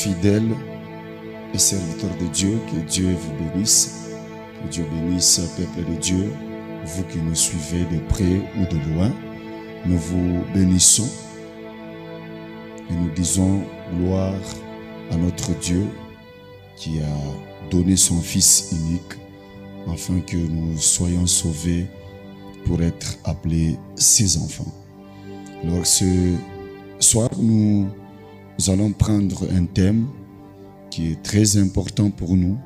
fidèles et serviteurs de Dieu, que Dieu vous bénisse. Que Dieu bénisse, peuple de Dieu, vous qui nous suivez de près ou de loin. Nous vous bénissons et nous disons gloire à notre Dieu qui a donné son Fils unique afin que nous soyons sauvés pour être appelés ses enfants. Alors ce soir, nous allons prendre un thème qui est très important pour nous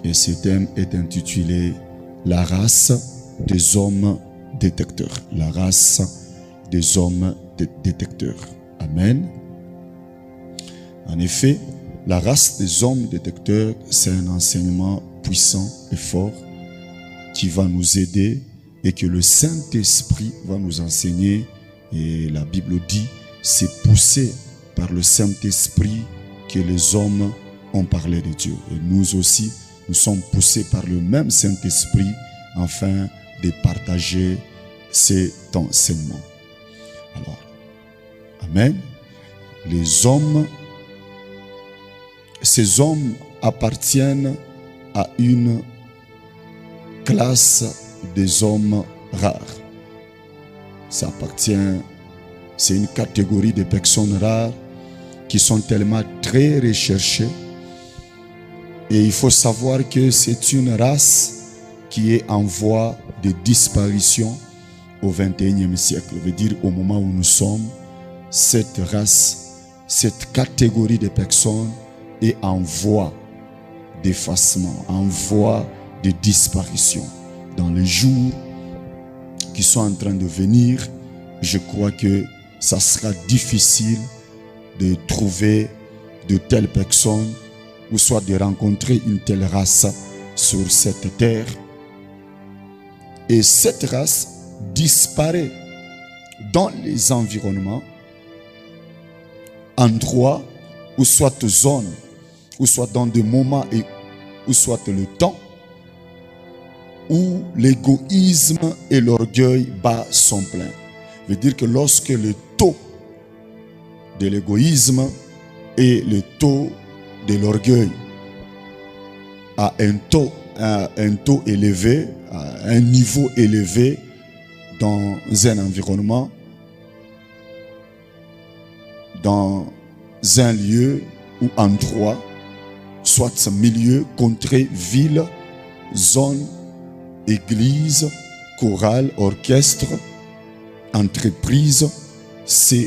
et ce thème est intitulé « La race des hommes détecteurs ». La race des hommes détecteurs. Amen. En effet, la race des hommes détecteurs, c'est un enseignement puissant et fort qui va nous aider et que le Saint-Esprit va nous enseigner. Et la Bible dit, c'est poussé par le Saint-Esprit que les hommes ont parlé de Dieu. Et nous aussi, nous sommes poussés par le même Saint-Esprit afin de partager cet enseignement. Alors, amen. Ces hommes appartiennent à une classe des hommes rares. C'est une catégorie de personnes rares qui sont tellement très recherchées. Et il faut savoir que c'est une race qui est en voie de disparition au XXIe siècle. Ça veut dire au moment où nous sommes, cette race, cette catégorie de personnes est en voie d'effacement, en voie de disparition. Dans les jours qui sont en train de venir, je crois que ça sera difficile de trouver de telles personnes ou soit de rencontrer une telle race sur cette terre. Et cette race disparaît dans les environnements, endroits ou soit zones, ou soit dans des moments et ou soit le temps où l'égoïsme et l'orgueil bat son plein. Ça veut dire que lorsque le taux de l'égoïsme et le taux de l'orgueil a un taux élevé, à un niveau élevé dans un environnement, dans un lieu ou endroit, soit ce milieu, contrée, ville, zone, église, chorale, orchestre, entreprise, c'est